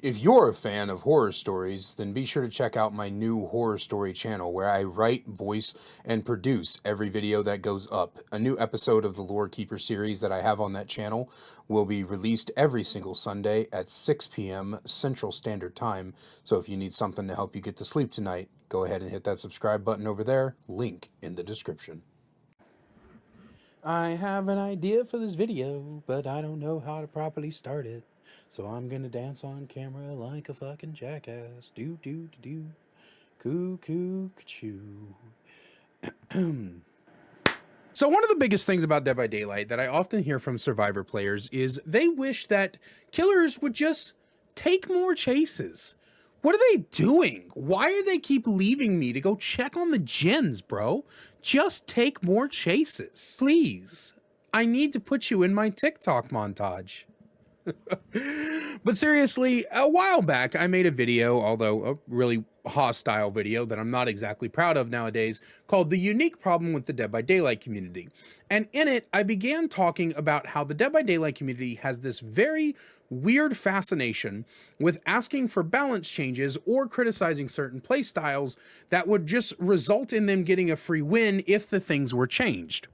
If you're a fan of horror stories, then be sure to check out my new horror story channel where I write, voice, and produce every video that goes up. A new episode of the Lore Keeper series that I have on that channel will be released every single Sunday at 6 p.m. Central Standard Time. So if you need something to help you get to sleep tonight, go ahead and hit that subscribe button over there. Link in the description. I have an idea for this video, but I don't know how to properly start it. So I'm gonna dance on camera like a fucking jackass. Do do do do. Coo choo. So one of the biggest things about Dead by Daylight that I often hear from Survivor players is they wish that killers would just take more chases. What are they doing? Why do they keep leaving me to go check on the gens, bro? Just take more chases. Please. I need to put you in my TikTok montage. But seriously, a while back, I made a video, although a really hostile video that I'm not exactly proud of nowadays, called The Unique Problem with the Dead by Daylight Community. And in it, I began talking about how the Dead by Daylight community has this very weird fascination with asking for balance changes or criticizing certain playstyles that would just result in them getting a free win if the things were changed.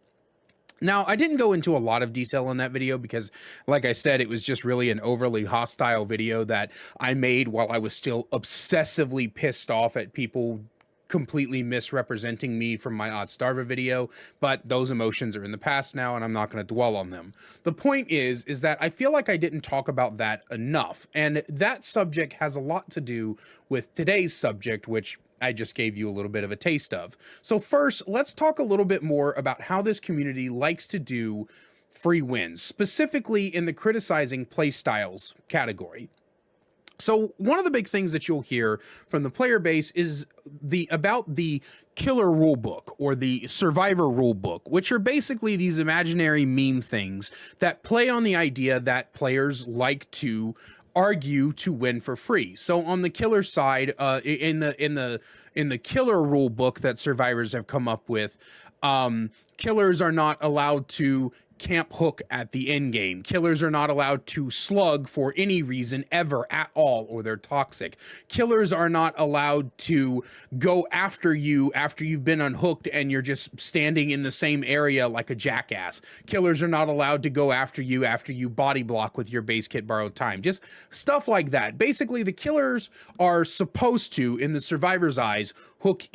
Now, I didn't go into a lot of detail in that video because, like I said, it was just really an overly hostile video that I made while I was still obsessively pissed off at people completely misrepresenting me from my Oddstarver video, but those emotions are in the past now and I'm not going to dwell on them. The point is that I feel like I didn't talk about that enough, and that subject has a lot to do with today's subject, which I just gave you a little bit of a taste of. So first, let's talk a little bit more about how this community likes to do free wins, specifically in the criticizing playstyles category. So one of the big things that you'll hear from the player base is about the killer rulebook or the survivor rulebook, which are basically these imaginary meme things that play on the idea that players like to argue to win for free. So on the killer side, in the killer rule book that survivors have come up with, killers are not allowed to camp hook at the end game. Killers are not allowed to slug for any reason ever at all, or they're toxic. Killers are not allowed to go after you after you've been unhooked and you're just standing in the same area like a jackass. Killers are not allowed to go after you after you body block with your base kit borrowed time. Just stuff like that. Basically, the killers are supposed to, in the survivor's eyes, hook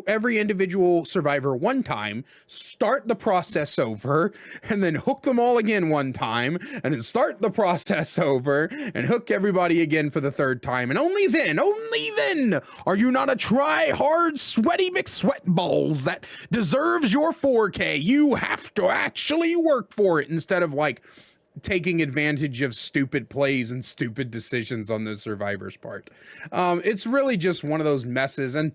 every individual survivor one time, start the process over, and then hook them all again one time, and then start the process over, and hook everybody again for the third time. And only then are you not a try-hard, sweaty McSweatballs that deserves your 4K. You have to actually work for it instead of like taking advantage of stupid plays and stupid decisions on the survivor's part. It's really just one of those messes, and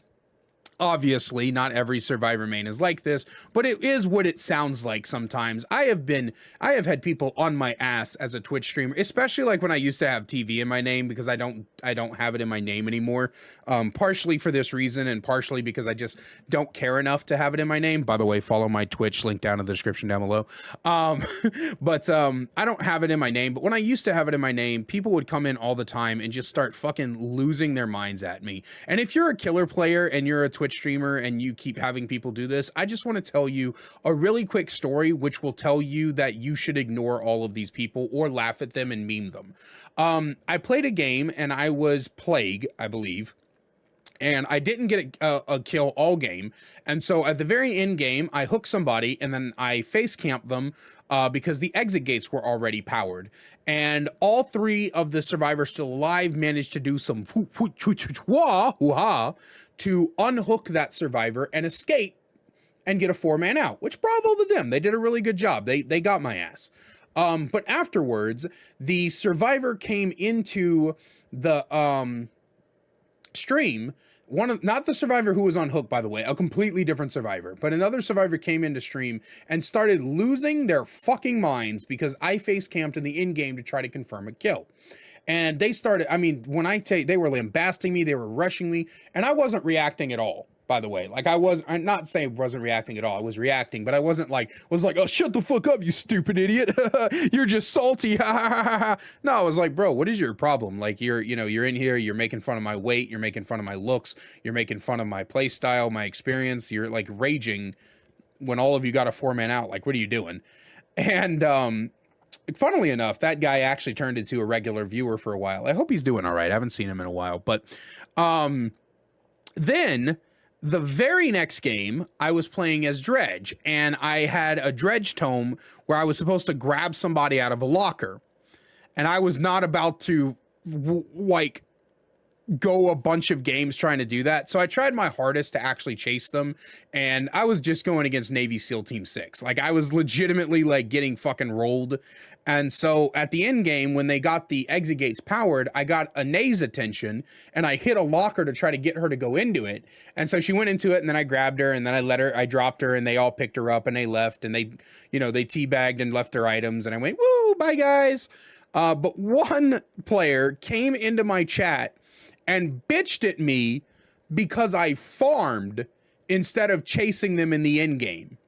obviously not every survivor main is like this, but it is what it sounds like sometimes. I have had people on my ass as a Twitch streamer, especially like when I used to have TV in my name, because I don't have it in my name anymore. Partially for this reason and partially because I just don't care enough to have it in my name. By the way, follow my Twitch, link down in the description down below. But I don't have it in my name, but when I used to have it in my name, people would come in all the time and just start fucking losing their minds at me. And if you're a killer player and you're a Twitch streamer and you keep having people do this, I just want to tell you a really quick story which will tell you that you should ignore all of these people or laugh at them and meme them. I played a game and I was Plague, I believe, and I didn't get a kill all game. And so at the very end game, I hooked somebody and then I face camped them because the exit gates were already powered. And all three of the survivors still alive managed to do some to unhook that survivor and escape and get a 4-man out, which bravo to them. They did a really good job. They got my ass. But afterwards, the survivor came into the stream. Not the survivor who was on hook, by the way, a completely different survivor, but another survivor came into stream and started losing their fucking minds because I face camped in the in game to try to confirm a kill. And they started, I mean, when I say they were lambasting me, they were rushing me, and I wasn't reacting at all. by the way. Like I'm not saying wasn't reacting at all. I was reacting, but I wasn't like, oh, shut the fuck up, you stupid idiot. You're just salty. No, I was like, bro, what is your problem? Like you're in here, you're making fun of my weight. You're making fun of my looks. You're making fun of my play style, my experience. You're like raging when all of you got a 4-man out. Like, what are you doing? And, funnily enough, that guy actually turned into a regular viewer for a while. I hope he's doing all right. I haven't seen him in a while, but, then the very next game I was playing as Dredge, and I had a Dredge tome where I was supposed to grab somebody out of a locker, and I was not about to like go a bunch of games trying to do that. So I tried my hardest to actually chase them, and I was just going against Navy SEAL Team 6. Like I was legitimately like getting fucking rolled. And so at the end game, when they got the exit gates powered, I got Anae's attention and I hit a locker to try to get her to go into it. And so she went into it, and then I grabbed her, and then I dropped her, and they all picked her up and they left, and they teabagged and left their items, and I went, woo, bye guys. But one player came into my chat and bitched at me because I farmed instead of chasing them in the end game.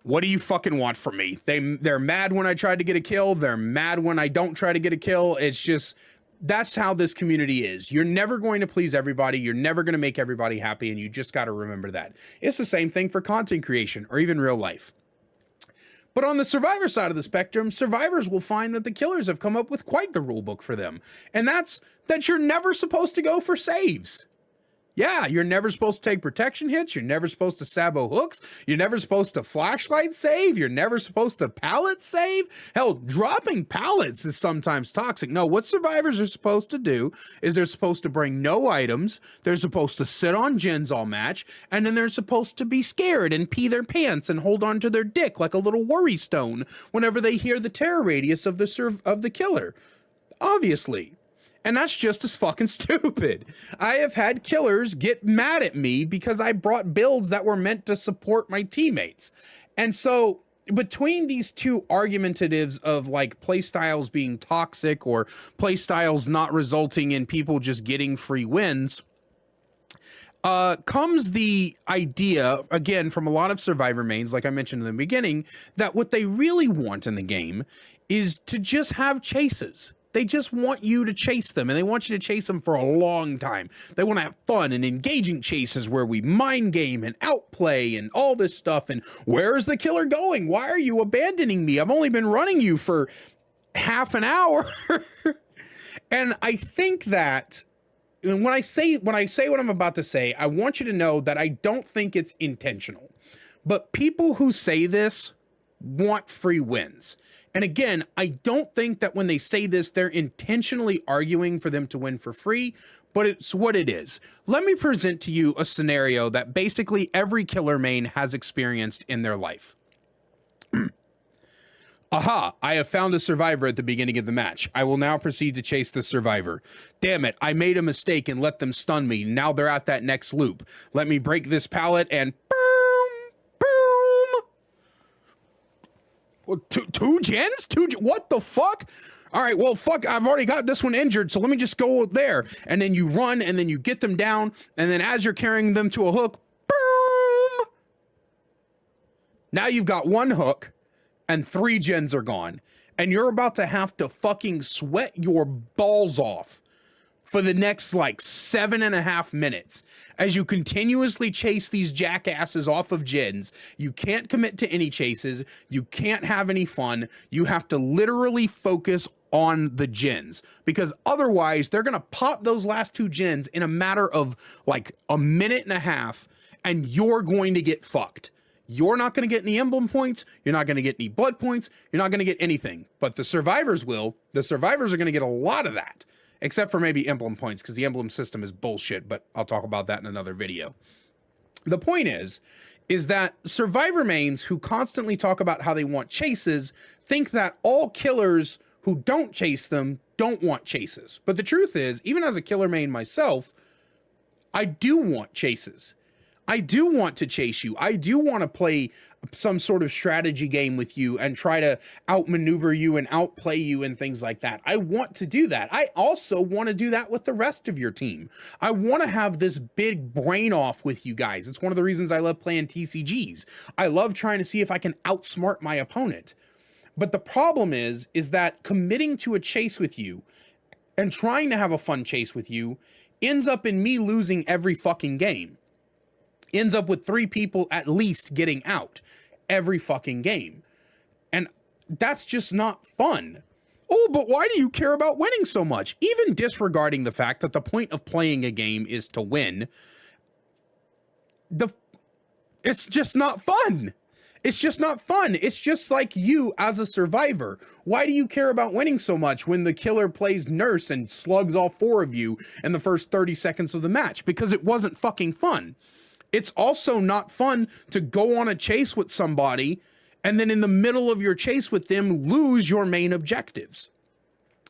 What do you fucking want from me? They're mad when I tried to get a kill. They're mad when I don't try to get a kill. It's just, that's how this community is. You're never going to please everybody. You're never going to make everybody happy, and you just got to remember that. It's the same thing for content creation or even real life. But on the survivor side of the spectrum, survivors will find that the killers have come up with quite the rule book for them. And that's that you're never supposed to go for saves. Yeah, you're never supposed to take protection hits. You're never supposed to sabo hooks. You're never supposed to flashlight save. You're never supposed to pallet save. Hell, dropping pallets is sometimes toxic. No, what survivors are supposed to do is they're supposed to bring no items. They're supposed to sit on gens all match. And then they're supposed to be scared and pee their pants and hold on to their dick like a little worry stone whenever they hear the terror radius of the killer. Obviously. And that's just as fucking stupid. I have had killers get mad at me because I brought builds that were meant to support my teammates. And so between these two argumentatives of like playstyles being toxic or playstyles not resulting in people just getting free wins, comes the idea, again, from a lot of survivor mains, like I mentioned in the beginning, that what they really want in the game is to just have chases. They just want you to chase them, and they want you to chase them for a long time. They want to have fun and engaging chases where we mind game and outplay and all this stuff. And where is the killer going? Why are you abandoning me? I've only been running you for half an hour. And I think that when I say what I'm about to say, I want you to know that I don't think it's intentional. But people who say this want free wins. And again, I don't think that when they say this, they're intentionally arguing for them to win for free, but it's what it is. Let me present to you a scenario that basically every killer main has experienced in their life. Aha, I have found a survivor at the beginning of the match. I will now proceed to chase the survivor. Damn it, I made a mistake and let them stun me. Now they're at that next loop. Let me break this pallet and two gens? What the fuck? All right, well, fuck, I've already got this one injured, so let me just go there. And then you run, and then you get them down, and then as you're carrying them to a hook, boom! Now you've got one hook, and 3 gens are gone. And you're about to have to fucking sweat your balls off for the next, like, 7.5 minutes as you continuously chase these jackasses off of gens. You can't commit to any chases. You can't have any fun. You have to literally focus on the gens, because otherwise they're going to pop those last 2 gens in a matter of like a minute and a half, and you're going to get fucked. You're not going to get any emblem points. You're not going to get any blood points. You're not going to get anything, but the survivors will. The survivors are going to get a lot of that. Except for maybe emblem points, because the emblem system is bullshit, but I'll talk about that in another video. The point is that survivor mains who constantly talk about how they want chases think that all killers who don't chase them don't want chases. But the truth is, even as a killer main myself, I do want chases. I do want to chase you. I do want to play some sort of strategy game with you and try to outmaneuver you and outplay you and things like that. I want to do that. I also want to do that with the rest of your team. I want to have this big brain off with you guys. It's one of the reasons I love playing TCGs. I love trying to see if I can outsmart my opponent. But the problem is that committing to a chase with you and trying to have a fun chase with you ends up in me losing every fucking game. Ends up with 3 people at least getting out every fucking game. And that's just not fun. Oh, but why do you care about winning so much? Even disregarding the fact that the point of playing a game is to win, it's just not fun. It's just not fun. It's just like you as a survivor. Why do you care about winning so much when the killer plays nurse and slugs all 4 of you in the first 30 seconds of the match? Because it wasn't fucking fun. It's also not fun to go on a chase with somebody and then in the middle of your chase with them, lose your main objectives.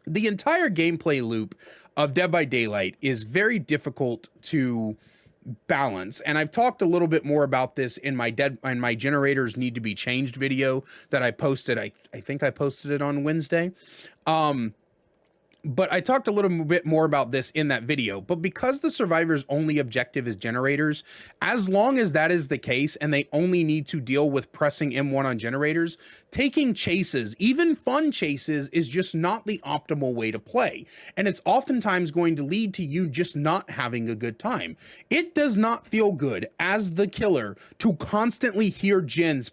The entire gameplay loop of Dead by Daylight is very difficult to balance, and I've talked a little bit more about this in my generators need to be changed video that I posted. I think I posted it on Wednesday. But I talked a little bit more about this in that video. But because the survivor's only objective is generators, as long as that is the case and they only need to deal with pressing M1 on generators, taking chases, even fun chases, is just not the optimal way to play. And it's oftentimes going to lead to you just not having a good time. It does not feel good as the killer to constantly hear gens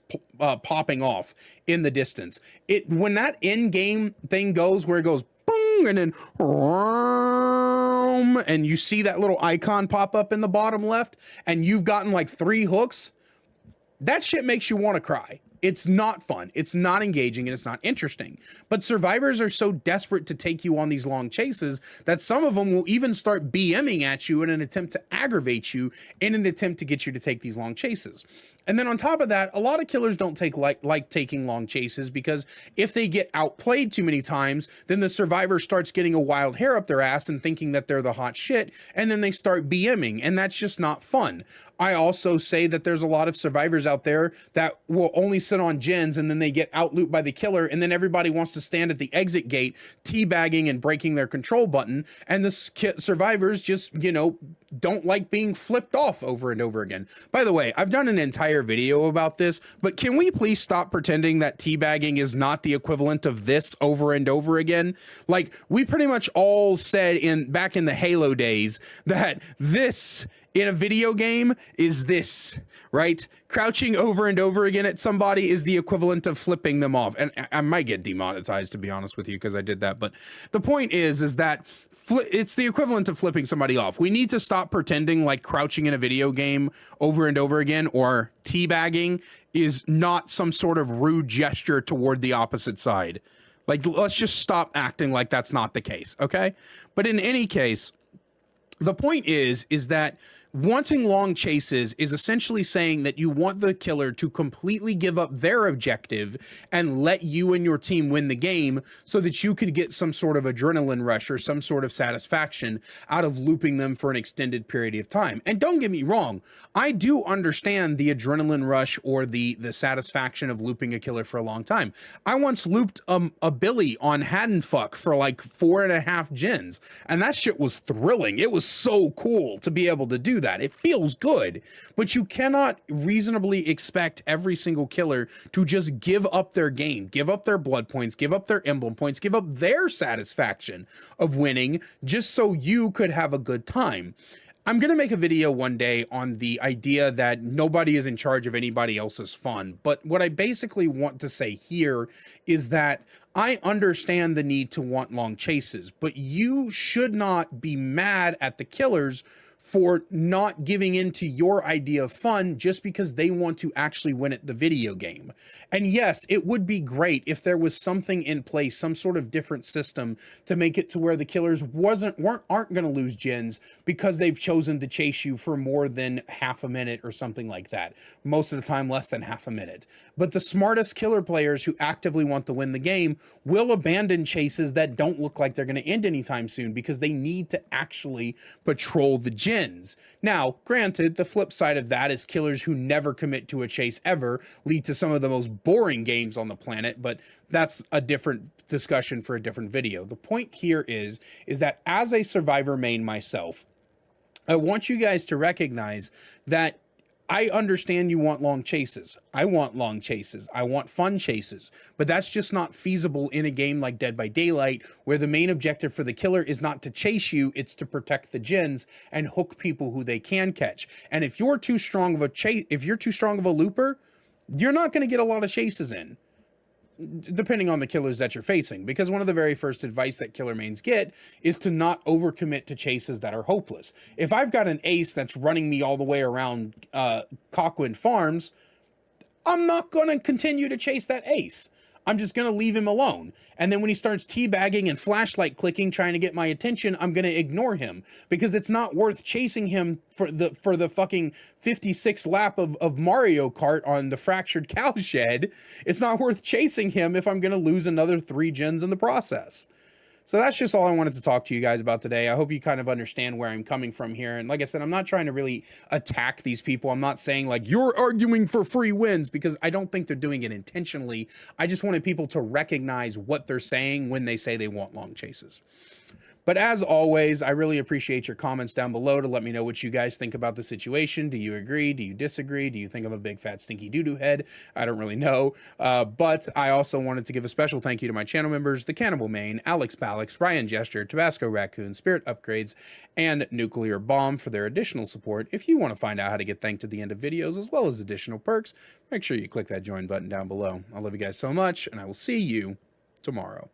popping off in the distance. When that in-game thing goes where it goes and then and you see that little icon pop up in the bottom left and you've gotten like 3 hooks, that shit makes you want to cry. It's not fun. It's not engaging and it's not interesting. But survivors are so desperate to take you on these long chases that some of them will even start BMing at you in an attempt to aggravate you in an attempt to get you to take these long chases. And then on top of that, a lot of killers don't like taking long chases because if they get outplayed too many times, then the survivor starts getting a wild hair up their ass and thinking that they're the hot shit, and then they start BMing, and that's just not fun. I also say that there's a lot of survivors out there that will only sit on gens and then they get out-looped by the killer, and then everybody wants to stand at the exit gate teabagging and breaking their control button, and the survivors just, don't like being flipped off over and over again. By the way, I've done an entire video about this, but can we please stop pretending that teabagging is not the equivalent of this over and over again? Like, we pretty much all said back in the Halo days that this in a video game is this, right? Crouching over and over again at somebody is the equivalent of flipping them off. And I might get demonetized, to be honest with you, because I did that. But the point is that it's the equivalent of flipping somebody off. We need to stop pretending like crouching in a video game over and over again or teabagging is not some sort of rude gesture toward the opposite side. Like, let's just stop acting like that's not the case, okay? But in any case, the point is that wanting long chases is essentially saying that you want the killer to completely give up their objective and let you and your team win the game so that you could get some sort of adrenaline rush or some sort of satisfaction out of looping them for an extended period of time. And don't get me wrong, I do understand the adrenaline rush or the satisfaction of looping a killer for a long time. I once looped a Billy on Haddonfuck for like 4.5 gens, and that shit was thrilling. It was so cool to be able to do that. It feels good, but you cannot reasonably expect every single killer to just give up their game, give up their blood points, give up their emblem points, give up their satisfaction of winning just so you could have a good time. I'm going to make a video one day on the idea that nobody is in charge of anybody else's fun. But what I basically want to say here is that I understand the need to want long chases, but you should not be mad at the killers for not giving in to your idea of fun just because they want to actually win at the video game. And yes, it would be great if there was something in place, some sort of different system to make it to where the killers aren't going to lose gens because they've chosen to chase you for more than half a minute or something like that. Most of the time, less than half a minute. But the smartest killer players who actively want to win the game will abandon chases that don't look like they're going to end anytime soon because they need to actually patrol the gens. gens. Now, granted, the flip side of that is killers who never commit to a chase ever lead to some of the most boring games on the planet, but that's a different discussion for a different video. The point here is that as a survivor main myself, I want you guys to recognize that I understand you want long chases. I want long chases. I want fun chases. But that's just not feasible in a game like Dead by Daylight, where the main objective for the killer is not to chase you, it's to protect the gens and hook people who they can catch. And if you're too strong of a looper, you're not going to get a lot of chases in, depending on the killers that you're facing, because one of the very first advice that killer mains get is to not overcommit to chases that are hopeless. If I've got an ace that's running me all the way around Cockwind Farms, I'm not going to continue to chase that ace. I'm just going to leave him alone. And then when he starts teabagging and flashlight clicking, trying to get my attention, I'm going to ignore him, because it's not worth chasing him for the fucking 56 lap of Mario Kart on the fractured cowshed. It's not worth chasing him if I'm going to lose another 3 gens in the process. So that's just all I wanted to talk to you guys about today. I hope you kind of understand where I'm coming from here. And like I said, I'm not trying to really attack these people. I'm not saying like you're arguing for free wins, because I don't think they're doing it intentionally. I just wanted people to recognize what they're saying when they say they want long chases. But as always, I really appreciate your comments down below to let me know what you guys think about the situation. Do you agree? Do you disagree? Do you think I'm a big fat stinky doo-doo head? I don't really know. But I also wanted to give a special thank you to my channel members, The Cannibal Main, Alex Palix, Ryan Gesture, Tabasco Raccoon, Spirit Upgrades, and Nuclear Bomb for their additional support. If you want to find out how to get thanked at the end of videos as well as additional perks, make sure you click that join button down below. I love you guys so much, and I will see you tomorrow.